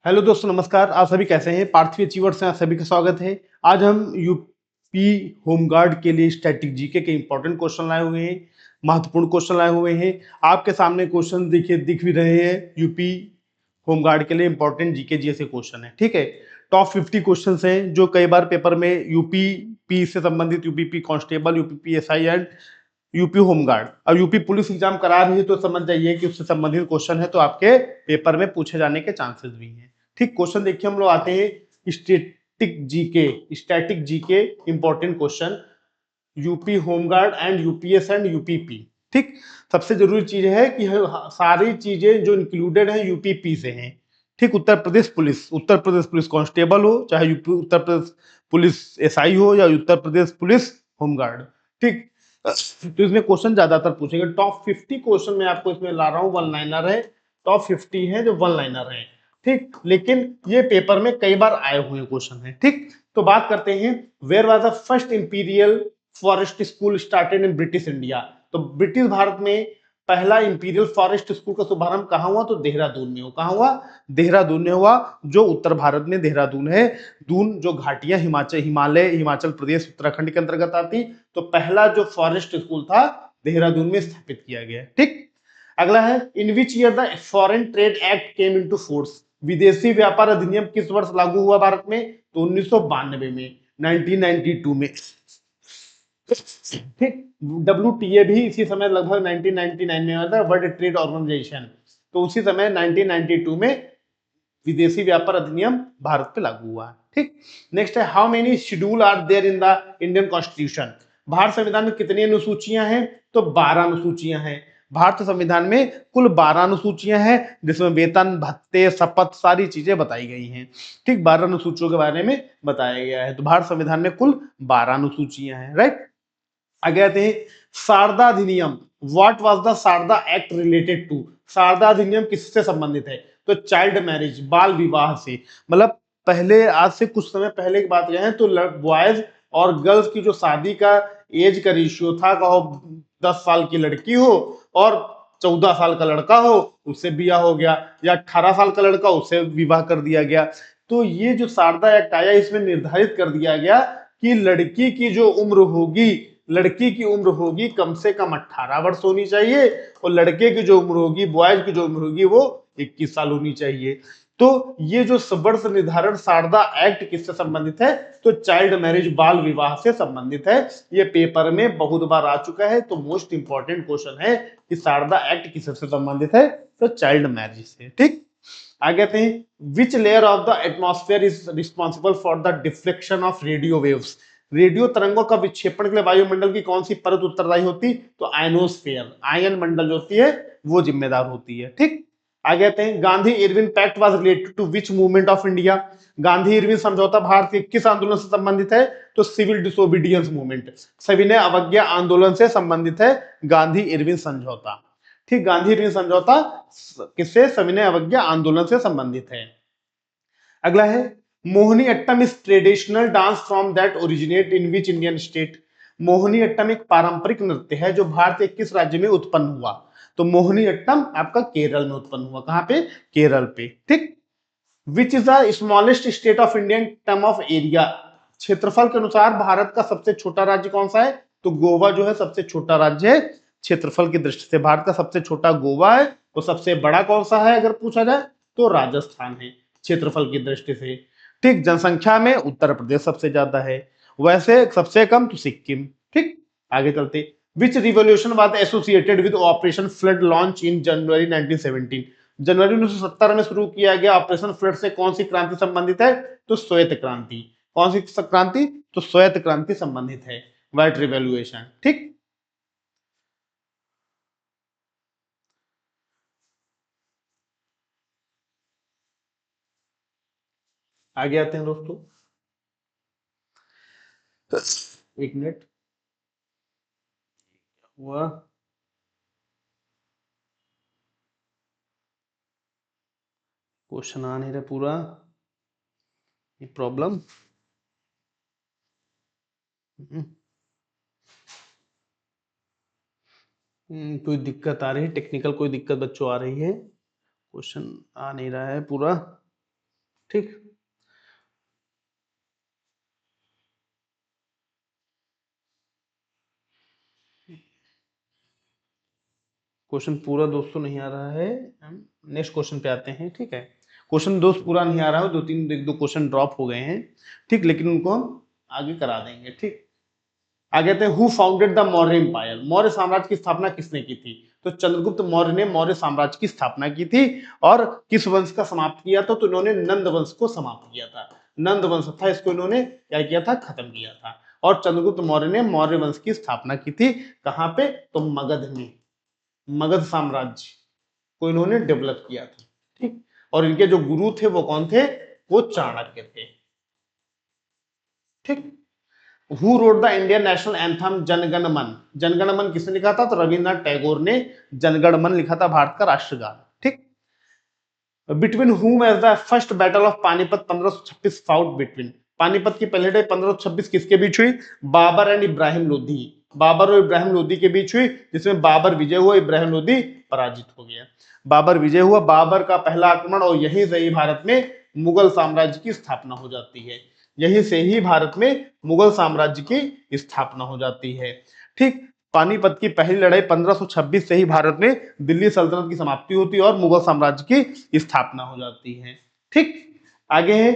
Hello दोस्तों, नमस्कार। आप सभी कैसे हैं? पार्थवी अचीवर्स में आप सभी का स्वागत है। आज हम यूपी होमगार्ड के लिए स्टैटिक जीके के इंपॉर्टेंट क्वेश्चन लाए हुए हैं, महत्वपूर्ण क्वेश्चन लाए हुए हैं। आपके सामने क्वेश्चन दिख भी रहे हैं। यूपी होमगार्ड के लिए इंपॉर्टेंट जीके जैसे क्वेश्चन है, ठीक है। टॉप 50 क्वेश्चन हैं जो कई बार पेपर में यूपी पी से संबंधित, UP constable, UP PSI and UP home guard. अब यूपी पुलिस एग्जाम करा रही है तो समझ जाइए कि उससे संबंधित क्वेश्चन है, तो आपके पेपर में पूछे जाने के चांसेस भी हैं। ठीक, क्वेश्चन देखिए, हम लोग आते हैं static GK important question, UP home guard and UPS and UPP. ठीक, सबसे जरूरी चीज है कि सारी चीजें जो इंक्लूडेड हैं यूपीपी से हैं। ठीक, उत्तर प्रदेश पुलिस कांस्टेबल हो, चाहे UP Uttar Pradesh police SI हो, या उत्तर प्रदेश पुलिस होमगार्ड। ठीक, तो इसमें क्वेश्चन ज्यादातर पूछेंगे। टॉप 50 क्वेश्चन मैं आपको इसमें ला रहा हूँ, वन लाइनर है। टॉप 50 है जो वन लाइनर है। ठीक, लेकिन ये पेपर में कई बार आए हुए क्वेश्चन है। ठीक, तो बात करते हैं, where was the first imperial forest school started in British India. तो ब्रिटिश भारत में पहला इंपीरियल फॉरेस्ट स्कूल का शुभारंभ कहाँ हुआ? तो देहरादून में हुआ। कहाँ हुआ? देहरादून में हुआ, जो उत्तर भारत में देहरादून है। दून जो घाटियां हिमाचल प्रदेश उत्तराखंड के अंतर्गत आती। तो पहला जो फॉरेस्ट स्कूल था देहरादून में स्थापित किया गया। ठीक, अगला है, in which year the foreign trade act came into force. विदेशी व्यापार अधिनियम किस वर्ष लागू हुआ भारत में? तो 1992 में, 1992 में। ठीक, WTA भी इसी समय लगभग 1999 में आता है, वर्ल्ड ट्रेड ऑर्गेनाइजेशन। तो उसी समय 1992 में विदेशी व्यापार अधिनियम भारत पे लागू हुआ है। ठीक, नेक्स्ट है, how many schedule are there in the Indian constitution. Bharat संविधान में कितनी अनुसूचियां हैं? तो 12 अनुसूचियां हैं। भारत संविधान में कुल 12 अनुसूचियां हैं, जिसमें वेतन, भत्ते, शपथ सारी चीजें बताई गई हैं। ठीक, 12 अनुसूचियों के बारे में बताया गया है। तो भारत संविधान में कुल 12 अनुसूचियां हैं। राइट, आगे आते हैं, शारदा अधिनियम। What was the Sharda act related to. Sharda अधिनियम किससे संबंधित है? तो चाइल्ड मैरिज, बाल विवाह से। मतलब पहले, आज से कुछ समय पहले की बात करें तो बॉयज और गर्ल्स की जो शादी का एज का रेशियो था, कहो 10 साल की लड़की हो और 14 साल का लड़का हो, उससे बिया हो गया, या 18 साल का लड़का, उससे विवाह कर दिया गया। तो ये जो शारदा एक्ट आया, इसमें निर्धारित कर दिया गया कि लड़की की उम्र होगी कम से कम 18 वर्ष होनी चाहिए, और लड़के की जो उम्र होगी, बॉयज की जो उम्र होगी, वो 21 साल होनी चाहिए। तो ये जो वर्ष निर्धारण शारदा एक्ट किससे संबंधित है? तो चाइल्ड मैरिज, बाल विवाह से संबंधित है। ये पेपर में बहुत बार आ चुका है, तो मोस्ट इंपॉर्टेंट क्वेश्चन है कि शारदा एक्ट किससे संबंधित है? तो चाइल्ड मैरिज से। ठीक, आगे आते हैं, which layer of the atmosphere is responsible for the deflection of radio waves. Radio तरंगों का विक्षेपण के लिए वायुमंडल की कौन सी परत उत्तरदायी होती? तो आयनोस्फेयर, आयन मंडल जो होती है वो जिम्मेदार होती है। ठीक, आगे आते हैं, Gandhi Irwin pact was related to which movement of India. Gandhi Irwin समझौता भारत के किस आंदोलन से संबंधित है? तो सिविल डिसोबीडियंस मूवमेंट, सविनय अवज्ञा आंदोलन से संबंधित है गांधी इरविन समझौता। ठीक, गांधी इरविन समझौता किससे? सविनय अवज्ञा आंदोलन से संबंधित है। अगला है, Mohiniyattam is traditional dance from that originate in which Indian state. Mohiniyattam एक पारंपरिक नृत्य है जो भारत के किस राज्य में उत्पन्न हुआ? तो मोहिनी अट्टम आपका केरल में उत्पन्न हुआ। कहां पे? केरल पे। ठीक, which is the smallest state of Indian term of area. क्षेत्रफल के अनुसार भारत का सबसे छोटा राज्य कौन सा है? तो गोवा जो है सबसे छोटा राज्य है क्षेत्रफल की दृष्टि से। भारत का सबसे छोटा गोवा है, तो सबसे बड़ा कौन सा है अगर पूछा जाए? तो राजस्थान है क्षेत्रफल की दृष्टि से। ठीक, जनसंख्या में उत्तर प्रदेश सबसे ज्यादा है, वैसे सबसे कम तो सिक्किम। ठीक, आगे चलते, which revolution was associated with Operation Flood launch in January 1917। जनवरी 1970 में शुरू किया गया ऑपरेशन फ्लड से कौन सी क्रांति संबंधित है? तो श्वेत क्रांति। कौन सी क्रांति? तो श्वेत क्रांति संबंधित है, व्हाइट रिवॉल्यूशन। ठीक, आगे आते हैं दोस्तों, एक मिनट हुआ, क्वेश्चन आ नहीं रहा पूरा, ये प्रॉब्लम। कोई दिक्कत आ रही है, टेक्निकल कोई दिक्कत बच्चों आ रही है, क्वेश्चन आ नहीं रहा है पूरा। ठीक। क्वेश्चन पूरा दोस्तों नहीं आ रहा है, हम नेक्स्ट क्वेश्चन पे आते हैं। ठीक है, क्वेश्चन दोस्त पूरा नहीं आ रहा है, दो तीन एक दो क्वेश्चन ड्रॉप हो गए हैं। ठीक, लेकिन उनको हम आगे करा देंगे। ठीक, आगे आते हैं, who founded the Maurya empire, Maurya साम्राज्य की स्थापना किसने की थी? तो चंद्रगुप्त मौर्य ने मौर्य साम्राज्य की स्थापना की थी। और किस वंश का समाप्त किया था? तो इन्होंने नंद वंश को समाप्त किया था। नंद वंश था, इसको इन्होंने क्या किया था? खत्म किया था। और चंद्रगुप्त मौर्य ने मौर्य वंश की स्थापना की थी कहां पे? तो मगध में। मगध साम्राज्य को इन्होंने डेवलप किया था। ठीक, और इनके जो गुरु थे वो कौन थे? वो चाणक्य थे। ठीक, who wrote the Indian national anthem जनगण मन? जनगण मन किसने लिखा था? तो रविन्द्रनाथ टैगोर ने जनगण मन लिखा था, भारत का राष्ट्रगान। ठीक, between whom as the first battle of Panipat 1526 fought between, Panipat की पहली लड़ाई 1526 किसके बीच हुई? बाबर एंड इब्राहिम लोधी। बाबर और इब्राहिम लोधी के बीच हुई, जिसमें बाबर विजय हुआ, इब्राहिम लोधी पराजित हो गया। बाबर विजय हुआ, बाबर का पहला आक्रमण, और यहीं से ही भारत में मुगल साम्राज्य की स्थापना हो जाती है। यहीं से ही भारत में मुगल साम्राज्य की स्थापना हो जाती है। ठीक, पानीपत की पहली लड़ाई 1526 से ही भारत में दिल्ली सल्तनत की समाप्ति होती है और मुगल साम्राज्य की स्थापना हो जाती है। ठीक, आगे है,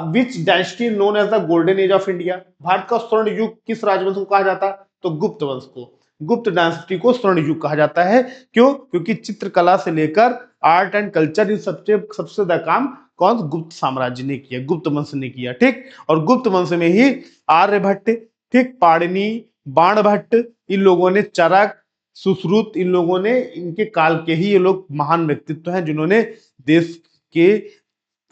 which dynasty known as the golden age of India? Bharat का स्वर्ण युग किस राजवंश को कहा जाता? तो गुप्त वंश को। गुप्त डायनेस्टी को स्वर्ण युग कहा जाता है। क्यों? क्योंकि चित्रकला से लेकर आर्ट एंड कल्चर, इन सबसे ज्यादा काम कौन? गुप्त साम्राज्य ने किया, गुप्त वंश ने किया। ठीक, और गुप्त वंश में ही आर्यभट्ट, ठीक, पाणिनि, बाणभट्ट, इन लोगों ने, चरक, सुश्रुत, इन लोगों ने, इनके काल के ही ये लोग महान व्यक्तित्व हैं जिन्होंने देश के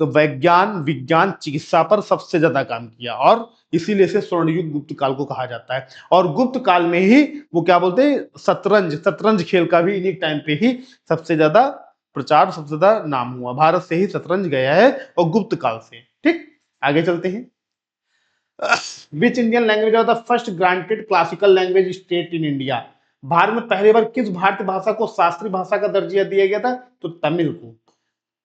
तो विज्ञान, चिकित्सा पर सबसे ज्यादा काम किया, और इसीलिए से स्वर्ण युग गुप्त काल को कहा जाता है। और गुप्त काल में ही वो क्या बोलते हैं, शतरंज खेल का भी इन्हीं टाइम पे ही सबसे ज्यादा प्रचार, सबसे ज्यादा नाम हुआ। भारत से ही शतरंज गया है, और गुप्त काल से। ठीक, आगे चलते हैं। Which Indian language of the first granted classical language state in India? Bharat में पहली बार किस भारतीय भाषा को शास्त्रीय भाषा का दर्जा दिया गया था? तो तमिल को।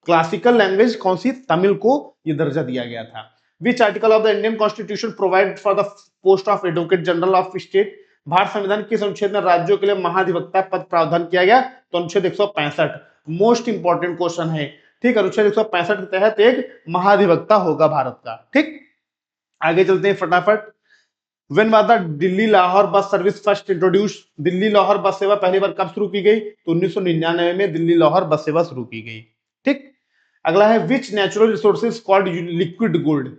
क्लासिकल लैंग्वेज कौन सी? तमिल को ये दर्जा दिया गया था। Which article of the Indian constitution provide for the post of advocate general of state? Bharat संविधान किस अनुच्छेद में राज्यों के लिए महाधिवक्ता पद प्रावधान किया गया? तो अनुच्छेद 165। मोस्ट इंपॉर्टेंट क्वेश्चन है। ठीक, अनुच्छेद 165 के तहत एक महाधिवक्ता होगा भारत का। ठीक, आगे चलते हैं फटाफट। When was the Delhi Lahore bus service first introduce? Delhi Lahore बस सेवा पहली बार कब शुरू की गई? तो 1999 में दिल्ली लाहौर बस सेवा शुरू की गई। ठीक, अगला है, विच natural resources called liquid gold?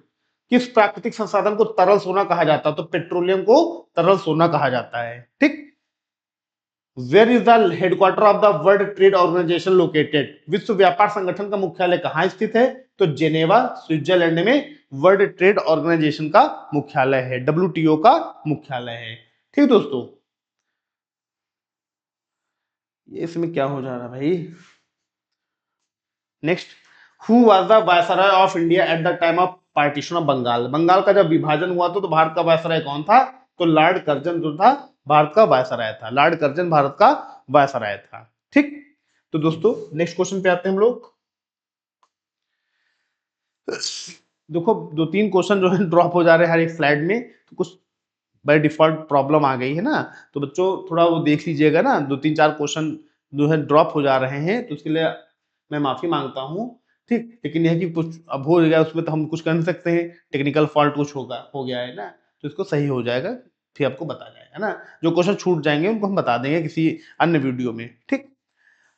किस प्राकृतिक संसाधन को तरल सोना कहा जाता है? तो पेट्रोलियम को तरल सोना कहा जाता है। ठीक, where is the headquarter of the world trade organisation located? विश्व व्यापार संगठन का मुख्यालय कहां स्थित है? तो जेनेवा, स्विट्जरलैंड में वर्ल्ड ट्रेड ऑर्गेनाइजेशन का मुख्यालय है, WTO का मुख्यालय है। ठीक दोस्तों, ये इसमें क्या हो जा रहा है भाई? Next, who was the viceroy of India at the time of partition of Bengal? Bengal का जब विभाजन हुआ तो भारत का वायसराय कौन था? तो लॉर्ड कर्जन जो था भारत का वायसराय था। लॉर्ड कर्जन भारत का वायसराय था। ठीक, तो दोस्तों नेक्स्ट क्वेश्चन पे आते हैं हम लोग। देखो, दो तीन क्वेश्चन जो है ड्रॉप हो जा रहे हैं हर एक स्लाइड में, तो कुछ बाय डिफॉल्ट प्रॉब्लम आ गई है ना, तो बच्चों थोड़ा वो देख लीजिएगा ना, दो तीन चार क्वेश्चन जो है ड्रॉप हो जा रहे हैं, तो उसके लिए मैं माफी मांगता हूँ। ठीक, लेकिन यह कि कुछ अब हो गया, उसमें तो हम कुछ कर नहीं सकते हैं, टेक्निकल फॉल्ट कुछ होगा, हो गया है ना, तो इसको सही हो जाएगा, फिर आपको बता जाएगा ना। जो क्वेश्चन छूट जाएंगे उनको हम बता देंगे किसी अन्य वीडियो में। ठीक,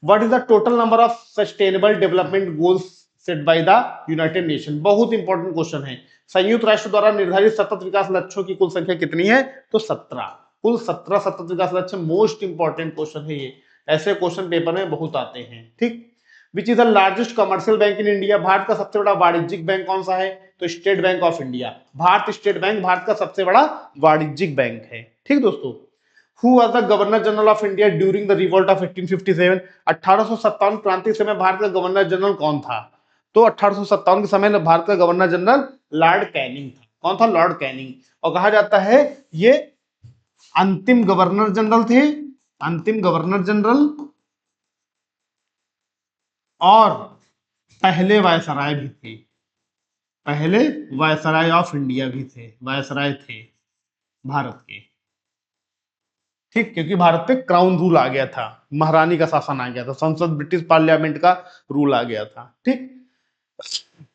what is the total number of sustainable development goals set by the United nation? बहुत इंपॉर्टेंट क्वेश्चन है। संयुक्त राष्ट्र द्वारा निर्धारित सतत विकास लक्ष्यों की कुल संख्या कितनी है? तो 17। कुल 17 सतत विकास लक्ष्य। मोस्ट इंपॉर्टेंट क्वेश्चन है ये, ऐसे क्वेश्चन पेपर में बहुत आते हैं। ठीक, which is the largest commercial bank in India? Bharat का सबसे बड़ा वाणिज्यिक बैंक कौन सा है? तो state bank of India. Bharat state bank Bharat का सबसे बड़ा वाणिज्यिक बैंक है। ठीक दोस्तों, Who was the Governor General of India during the revolt of 1857? 1857 क्रांति के समय भारत का गवर्नर जनरल कौन था? तो 1857 के समय भारत का गवर्नर जनरल लॉर्ड कैनिंग था। कौन था? Lord Canning. और कहा जाता है ये अंतिम गवर्नर जनरल थे, अंतिम गवर्नर जनरल और पहले वायसराय भी थे। पहले वायसराय ऑफ इंडिया भी थे, वायसराय थे भारत के, ठीक, क्योंकि भारत पे क्राउन रूल आ गया था, महारानी का शासन आ गया था, संसद ब्रिटिश पार्लियामेंट का रूल आ गया था, ठीक।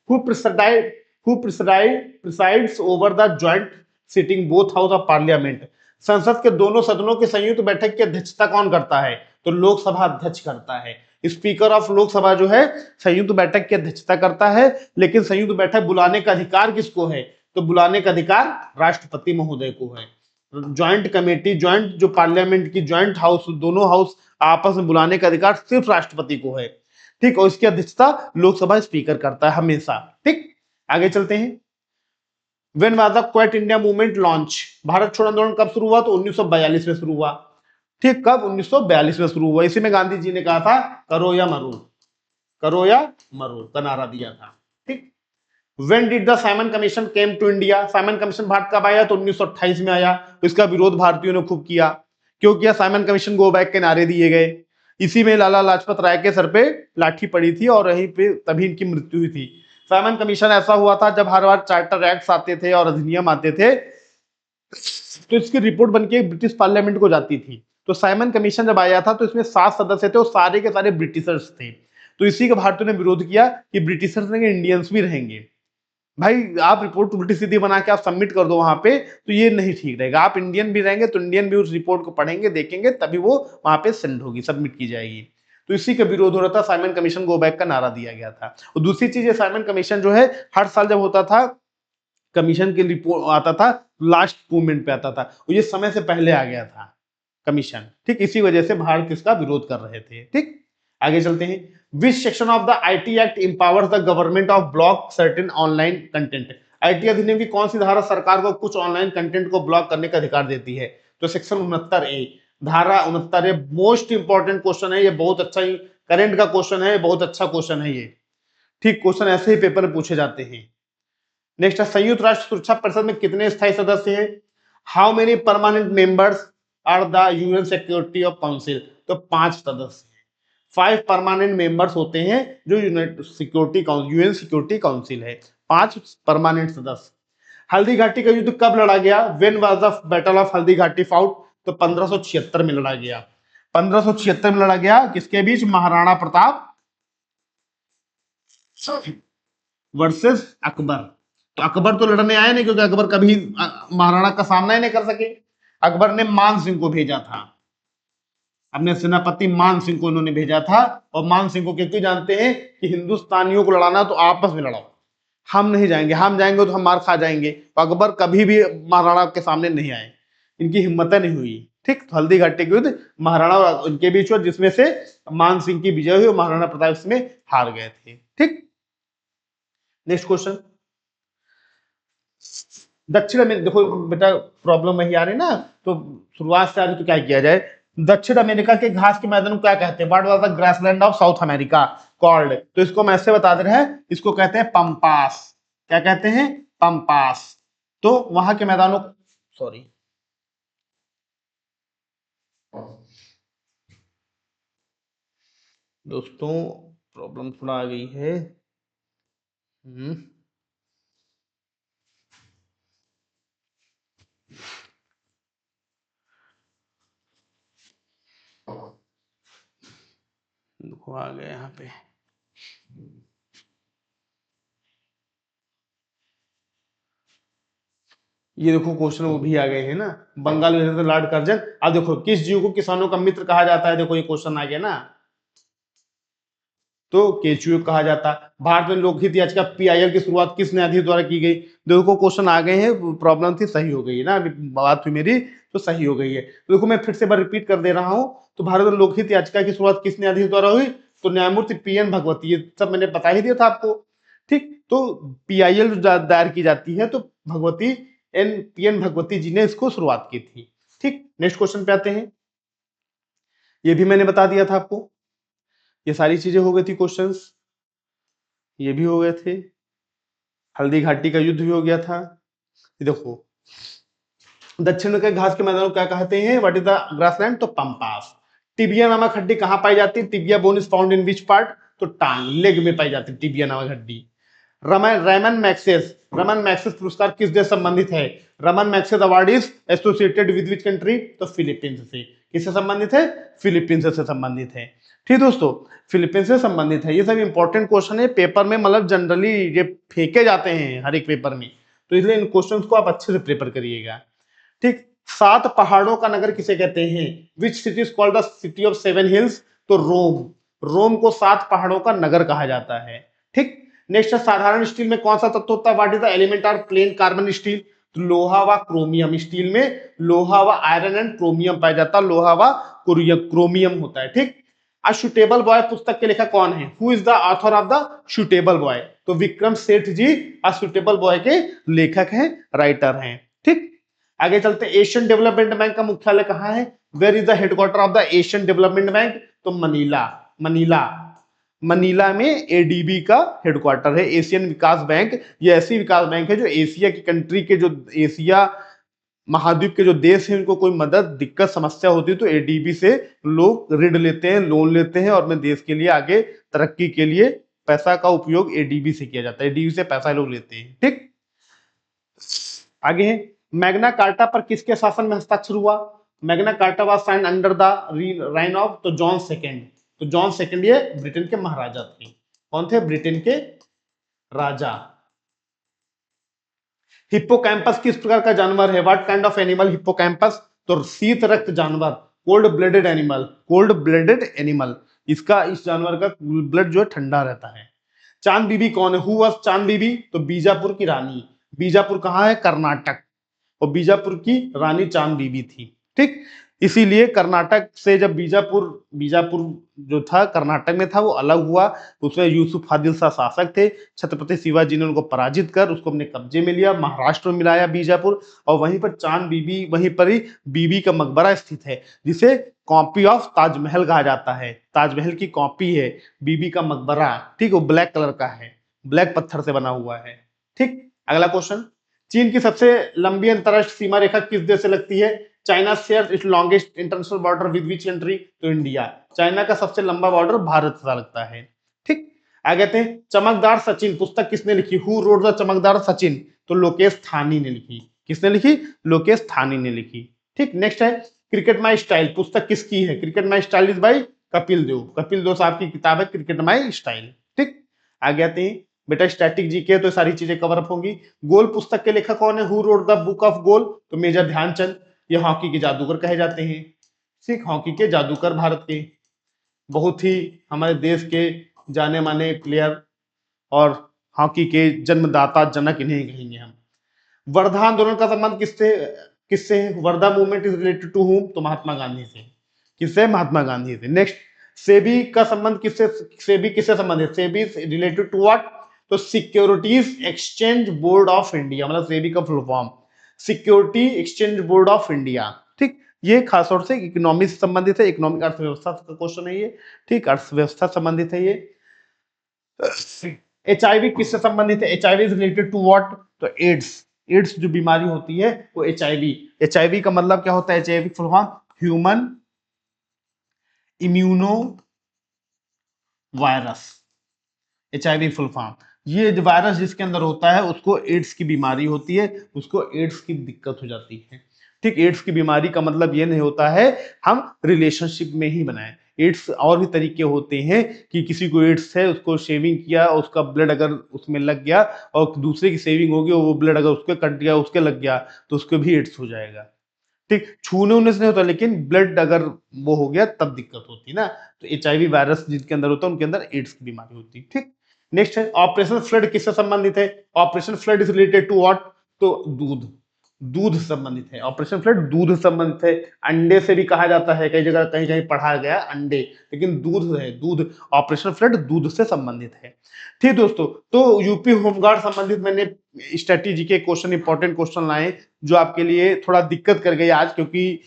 who preside who presides over the joint sitting both house of parliament, संसद के दोनों सदनों की संयुक्त बैठक की अध्यक्षता कौन करता है? तो लोकसभा अध्यक्ष करता है। स्पीकर ऑफ लोकसभा जो है संयुक्त बैठक की अध्यक्षता करता है, लेकिन संयुक्त बैठक बुलाने का अधिकार किसको है? तो बुलाने का अधिकार राष्ट्रपति महोदय को है। ज्वाइंट कमेटी, ज्वाइंट जो पार्लियामेंट की ज्वाइंट हाउस, दोनों हाउस आपस में बुलाने का अधिकार सिर्फ राष्ट्रपति को है, ठीक, और इसकी अध्यक्षता लोकसभा स्पीकर करता है हमेशा, ठीक। आगे चलते हैं। When was the quit India movement launch? Bharat छोड़ो आंदोलन कब शुरू हुआ? तो 1942 में शुरू हुआ, ठीक। कब? 1942 में शुरू हुआ। इसी में गांधी जी ने कहा था करो या मरो, करो या मरो का नारा दिया था, ठीक। When did the Simon commission came to India? Simon commission Bharat कब आया? तो 1928 में आया। इसका विरोध भारतीयों ने खूब किया। क्यों किया? साइमन कमीशन गो बैक के नारे दिए गए। इसी में लाला लाजपत राय के सर पे लाठी पड़ी थी और यहीं पे तभी इनकी मृत्यु हुई थी। साइमन कमीशन ऐसा हुआ था जब हर बार चार्टर एक्ट्स आते थे और अधिनियम आते थे तो इसकी रिपोर्ट बनके ब्रिटिश पार्लियामेंट को जाती थी। तो साइमन कमीशन जब आया था तो इसमें 7 सदस्य थे और सारे के सारे ब्रिटिशर्स थे। तो इसी का भारतीयों ने विरोध किया कि ब्रिटिशर्स रहेंगे, इंडियंस भी रहेंगे। भाई आप रिपोर्ट उल्टी सीधी बना के आप सबमिट कर दो वहां पे, तो ये नहीं ठीक रहेगा। आप इंडियन भी रहेंगे तो इंडियन भी उस रिपोर्ट को पढ़ेंगे, देखेंगे, तभी वो वहां पे सेंड होगी, सबमिट की जाएगी। तो इसी का विरोध हो रहा था, साइमन कमीशन गो बैक का नारा दिया गया था। और दूसरी चीज, ये साइमन कमीशन जो है हर साल जब होता था कमीशन की रिपोर्ट आता था, लास्ट मूवमेंट पे आता था, और ये समय से पहले आ गया था कमीशन, ठीक। इसी वजह से भारत इसका विरोध कर रहे थे, ठीक। आगे चलते हैं। Which section of the IT act empowers the government of block certain online content? IT अधिनियम की कौन सी धारा सरकार को कुछ ऑनलाइन कंटेंट को ब्लॉक करने का अधिकार देती है? तो सेक्शन 69A, धारा 69A। मोस्ट इंपॉर्टेंट क्वेश्चन है ये, बहुत अच्छा ही करंट का क्वेश्चन है, बहुत अच्छा क्वेश्चन है ये, ठीक। क्वेश्चन ऐसे ही पेपर में पूछे जाते हैं। नेक्स्ट है, संयुक्त राष्ट्र सुरक्षा परिषद में कितने स्थायी सदस्य हैं? How many permanent members are the UN security of council? तो 5 सदस्य हैं। 5 परमानेंट मेंबर्स होते हैं जो यूएन सिक्योरिटी काउंसिल है, 5 परमानेंट सदस्य। हल्दी घाटी का युद्ध कब लड़ा गया? When was the battle of Haldi Ghati fought? तो 1576 में लड़ा गया। 1576 में लड़ा गया। किसके बीच? महाराणा प्रताप वर्सेस अकबर। तो अकबर तो लड़ने आए नहीं, क्योंकि अकबर कभी महाराणा का सामना ही नहीं कर सके। अकबर ने मान सिंह को भेजा था, अपने सेनापति मान सिंह को उन्होंने भेजा था। और मान सिंह को क्योंकि जानते हैं कि हिंदुस्तानियों को लड़ाना तो आपस में लड़ाओ, हम नहीं जाएंगे, हम जाएंगे तो हम मार खा जाएंगे। तो अकबर कभी भी महाराणा के सामने नहीं आए, इनकी हिम्मत नहीं हुई, ठीक। तो हल्दी घाटी के युद्ध महाराणा और उनके बीच हुआ, जिसमें से मान सिंह की विजय हुई और महाराणा प्रताप इसमें हार गए थे, ठीक। नेक्स्ट क्वेश्चन, दक्षिण अमेरिका, देखो बेटा प्रॉब्लम वही आ रही ना, तो शुरुआत से आ रही तो क्या किया जाए। दक्षिण अमेरिका के घास के मैदान को क्या कहते हैं? What was the grassland of south America called? तो इसको हम ऐसे बता दे रहे हैं, इसको कहते हैं पंपास। क्या कहते हैं? पंपास। तो वहां के मैदानों, सॉरी दोस्तों प्रॉब्लम थोड़ा आ गई है। देखो आ गया यहाँ पे, ये देखो क्वेश्चन वो भी आ गए हैं ना। बंगाल में लॉर्ड कर्जन। अब देखो किस जीव को किसानों का मित्र कहा जाता है? देखो ये क्वेश्चन आ गया ना, तो केचुए कहा जाता। भारत में लोकहित याचिका पीआईएल की शुरुआत किस न्यायाधीश द्वारा की गई? देखो क्वेश्चन आ गए हैं, प्रॉब्लम थी, सही हो गई है ना, अभी बात हुई मेरी तो सही हो गई है। तो देखो मैं फिर से बार रिपीट कर दे रहा हूं, तो भारत में लोकहित याचिका की शुरुआत किस न्यायाधीश द्वारा हुई? तो न्यायमूर्ति पीएन भगवती। ये सब मैंने बता ही दिया था आपको, ठीक। तो पीआईएल दायर की जाती है तो भगवती पीएन भगवती जी ने इसको शुरुआत की थी, ठीक। नेक्स्ट क्वेश्चन पे आते हैं, ये भी मैंने बता दिया था आपको। ये सारी चीजें हो गई थी क्वेश्चंस, ये भी हो गए थे। हल्दी घाटी का युद्ध भी हो गया था। देखो दक्षिण के घास के मैदानों को क्या कहते हैं? What is the grassland? तो पंपास। टिबिया नामक हड्डी कहां पाई जाती है? Tibia bone is found in which part? तो टांग, लेग में पाई जाती है टिबिया नामक हड्डी। रमन मैक्सेस पुरस्कार किस देश से संबंधित है? Raman maxes award is associated with which country? तो फिलीपींस से। किससे संबंधित है? फिलीपींस से संबंधित है। ठीक दोस्तों, फिलीपींस से संबंधित है। ये सब इंपॉर्टेंट क्वेश्चन है पेपर में, मतलब जनरली ये फेंके जाते हैं हर एक पेपर में, तो इसलिए इन क्वेश्चन को आप अच्छे से प्रिपेयर करिएगा। ठीक, 7 पहाड़ों का नगर किसे कहते हैं? Which city is called the city of 7 hills? तो रोम। रोम को 7 पहाड़ों का नगर कहा जाता है। ठीक, नेक्स्ट है साधारण स्टील में कौन सा तत्व होता है? What is the element are plain carbon steel? तो लोहा व क्रोमियम। स्टील में लोहा व आयरन एंड क्रोमियम पाया जाता है, लोहा व क्रोमियम होता है। ठीक, अ सुटेबल बॉय पुस्तक के लेखक कौन है? Who is the author of the suitable boy? तो विक्रम सेठ जी अ सुटेबल बॉय के लेखक हैं, राइटर हैं। ठीक, आगे चलते हैं। एशियन डेवलपमेंट बैंक का मुख्यालय कहां है? Where is the headquarter of the Asian development bank? तो मनीला। मनीला में एडीबी का हेडक्वार्टर है। एशियन विकास बैंक ये ऐसी विकास बैंक है जो एशिया की कंट्री के, जो एशिया महाद्वीप के जो देश हैं उनको कोई मदद, दिक्कत, समस्या होती है तो एडीबी से लोग ऋण लेते हैं, लोन लेते हैं और अपने देश के लिए आगे तरक्की के लिए पैसा का उपयोग एडीबी से किया जाता है। एडीबी से पैसा लोग लेते हैं। ठीक, आगे है मैग्ना कार्टा पर किसके शासन में हस्ताक्षर हुआ? Magna carta was signed under the reign of तो जॉन सेकंड। तो जॉन सेकंड ये ब्रिटेन के महाराजा थे। कौन थे? ब्रिटेन के राजा। हिप्पोकैम्पस किस प्रकार का जानवर है? What kind of animal hippocampus? तो शीत रक्त जानवर, cold blooded animal. Cold blooded animal, इसका, इस जानवर का ब्लड जो है ठंडा रहता है। चांद बीबी कौन है? हु वाज चांद बीबी? तो बीजापुर की रानी। बीजापुर कहाँ है? कर्नाटक। और बीजापुर की रानी चांद बीबी थी। ठीक, इसीलिए कर्नाटक से जब बीजापुर बीजापुर जो था कर्नाटक में था वो अलग हुआ, उसमें यूसुफ आदिल शाह शासक थे। छत्रपति शिवाजी ने उनको पराजित कर उसको अपने कब्जे में लिया, महाराष्ट्र में मिलाया बीजापुर, और वहीं पर चांद बीबी, वहीं पर ही बीबी का मकबरा स्थित है जिसे कॉपी ऑफ ताजमहल कहा जाता है। ताजमहल की कॉपी है बीबी का मकबरा। ठीक, वो ब्लैक कलर का है, ब्लैक पत्थर से बना हुआ है। ठीक, अगला क्वेश्चन। चीन की सबसे लंबी अंतरराष्ट्रीय सीमा रेखा किस देश से लगती है? China shares it's longest international border with which country? तो इंडिया। चाइना का सबसे लंबा बॉर्डर भारत से लगता है। ठीक, आगे कहते हैं चमकदार सचिन पुस्तक किसने लिखी? हु रोट द चमकदार सचिन? तो लोकेश थानी ने लिखी। किसने लिखी? लोकेश थानी ने लिखी। ठीक, नेक्स्ट है क्रिकेट माई स्टाइल पुस्तक किसकी है? Cricket my style is by Kapil Dev. Kapil Dev साहब की किताब है क्रिकेट माई स्टाइल। ठीक, आगे आते हैं बेटा स्टैटिक जीके, तो सारी चीजें कवर अप होंगी। गोल पुस्तक के लेखक कौन है? Who wrote the book of goal? तो मेजर ध्यानचंद। ये हॉकी के जादूगर कहे जाते हैं। ठीक, हॉकी के जादूगर भारत के, बहुत ही हमारे देश के जाने माने प्लेयर और हॉकी के जन्मदाता, जनक इन्हें कहेंगे हम। वर्धा आंदोलन का संबंध किससे किससे है? Wardha movement is related to whom? तो महात्मा गांधी से। किससे? महात्मा गांधी से। नेक्स्ट, सेबी का संबंध किससे, सेबी किससे संबंधित? SEBI related to what? तो securities exchange board of India, मतलब सेबी का full form security exchange board of India. ठीक, ये खासतौर से इकोनॉमी से संबंधित है, इकोनॉमिक अर्थव्यवस्था का क्वेश्चन है ये। ठीक, अर्थव्यवस्था संबंधित है ये। एचआईवी किससे संबंधित है? HIV is related to what? तो एड्स। एड्स जो बीमारी होती है वो एचआईवी। एचआईवी का मतलब क्या होता है? HIV full form human immuno virus. HIV full form, ये जो वायरस जिसके अंदर होता है उसको एड्स की बीमारी होती है, उसको एड्स की दिक्कत हो जाती है। ठीक, एड्स की बीमारी का मतलब ये नहीं होता है हम रिलेशनशिप में ही बनाएं। एड्स और भी तरीके होते हैं कि किसी को एड्स है, उसको शेविंग किया, उसका ब्लड अगर उसमें लग गया और दूसरे की शेविंग होगी वो ब्लड अगर उसके कट गया, उसके लग गया तो उसको भी एड्स हो जाएगा। ठीक, छूने उने से नहीं होता, लेकिन ब्लड अगर वो हो गया तब दिक्कत होती है ना। तो एचआईवी वायरस जिनके अंदर होता है उनके अंदर एड्स की बीमारी होती है। ठीक, नेक्स्ट है ऑपरेशन फ्लड किससे संबंधित है? Operation flood is related to what? तो दूध। दूध संबंधित है, ऑपरेशन फ्लड दूध संबंधित है। अंडे से भी कहा जाता है, कई जगह कहीं कहीं पढ़ा गया अंडे, लेकिन दूध है, दूध। ऑपरेशन फ्लड दूध से संबंधित है। ठीक दोस्तों, तो यूपी होमगार्ड संबंधित मैंने स्ट्रेटेजी के क्वेश्चन, इंपॉर्टेंट क्वेश्चन लाए जो आपके लिए थोड़ा दिक्कत कर गई आज, क्योंकि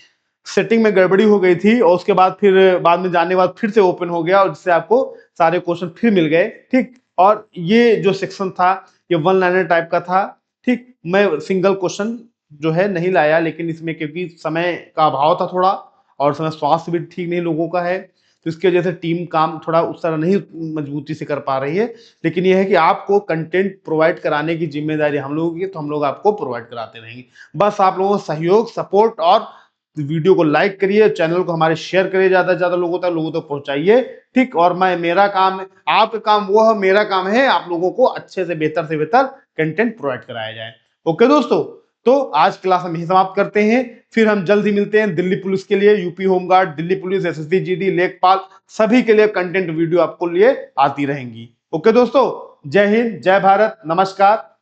सेटिंग में गड़बड़ी हो गई थी और उसके बाद फिर बाद में जाने के बाद फिर से ओपन हो गया और जिससे आपको सारे क्वेश्चन फिर मिल गए। ठीक, और ये जो सेक्शन था ये वन लाइनर टाइप का था। ठीक, मैं सिंगल क्वेश्चन जो है नहीं लाया, लेकिन इसमें क्योंकि समय का अभाव था थोड़ा और समय स्वास्थ्य भी ठीक नहीं लोगों का है, तो इसकी वजह से टीम काम थोड़ा उस तरह नहीं मजबूती से कर पा रही है। लेकिन यह है कि आपको कंटेंट प्रोवाइड कराने की जिम्मेदारी हम लोगों की, तो हम लोग आपको प्रोवाइड कराते रहेंगे। बस आप लोगों का सहयोग, सपोर्ट और वीडियो को लाइक करिए, चैनल को हमारे शेयर करिए, ज्यादा से ज्यादा लोगों तक पहुंचाइए। ठीक, और मेरा काम है, आपका काम वो है, मेरा काम है आप लोगों को अच्छे से बेहतर कंटेंट प्रोवाइड कराया जाए। ओके दोस्तों, तो आज क्लास हम यही समाप्त करते हैं। फिर हम जल्द ही मिलते हैं दिल्ली पुलिस के लिए, UP home guard, Delhi police, SSC GD, लेखपाल, सभी के लिए कंटेंट वीडियो आपको लिए आती रहेंगी। ओके दोस्तों, जय हिंद, जय भारत, नमस्कार।